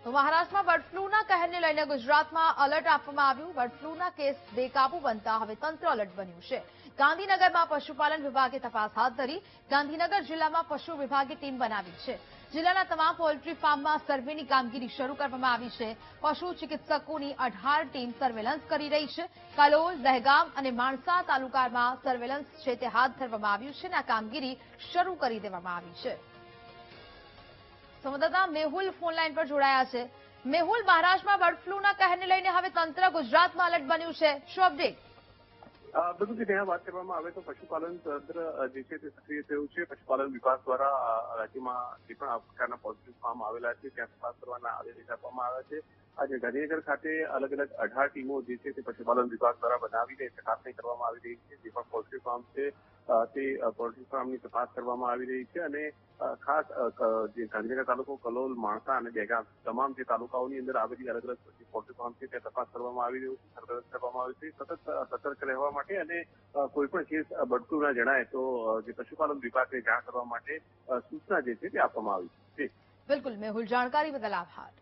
તો મહારાષ્ટ્રમાં બર્ડ ફ્લૂના કહેરને લઈને ગુજરાતમાં એલર્ટ આપવામાં આવ્યું। બર્ડ ફ્લૂના કેસ બેકાબુ બનતા હવે તંત્ર એલર્ટ બન્યું છે। ગાંધીનગરમાં પશુપાલન વિભાગે તપાસ હાથ ધરી। ગાંધીનગર જિલ્લામાં પશુ વિભાગે ટીમ બનાવી છે। જિલ્લાના તમામ પોલ્ટ્રી ફાર્મમાં સર્વેની કામગીરી શરૂ કરવામાં આવી છે। પશુ ચિકિત્સકોની 18 ટીમ સર્વેલન્સ કરી રહી છે। કલોલ, દહેગામ અને માણસા તાલુકામાં સર્વેલન્સ છે તે હાથ ધરવામાં આવ્યું છે અને આ કામગીરી શરૂ કરી દેવામાં આવી છે। સંવાદદાતા મેહુલ ફોન લાઈન પર જોડાયા છે। મેહુલ, મહારાષ્ટ્રમાં બર્ડ ફ્લૂના કહેરને લઈને હવે તંત્ર ગુજરાતમાં એલર્ટ બન્યું છે, શું અપડેટ? બધું કે ત્યાં વાત કરવામાં આવે તો પશુપાલન તંત્ર જે છે તે સક્રિય થયું છે। પશુપાલન વિભાગ દ્વારા રાજ્યમાં જે પણ આ પ્રકારના પોલ્ટ્રી ફાર્મ આવેલા છે ત્યાં તપાસ કરવાના આદેશ આપવામાં આવ્યા છે। આજે ગાંધીનગર ખાતે અલગ અલગ 18 ટીમો જે છે તે પશુપાલન વિભાગ દ્વારા બનાવીને ચકાસણી કરવામાં આવી રહી છે। જે પણ પોલ્ટ્રી ફાર્મ છે તે પોલ્ટ્રી ફાર્મની તપાસ કરવામાં આવી રહી છે અને ખાસ જે ગાંધીનગર તાલુકો, કલોલ, માણસા અને દહેગામ તમામ જે તાલુકાઓની અંદર આવેલી અલગ અલગ પોલ્ટ્રી ફાર્મ છે ત્યાં તપાસ કરવામાં આવી રહ્યું છે, સર્વેલન્સ કરવામાં આવ્યું છે। સતત સતર્ક રહેવા માટે અને કોઈ પણ કેસ બર્ડ ફ્લૂના જણાય તો જે પશુપાલન વિભાગને જાણ કરવા માટે સૂચના જે છે તે આપવામાં આવી છે। બિલકુલ મેહુલ, જાણકારી બદલ આભાર।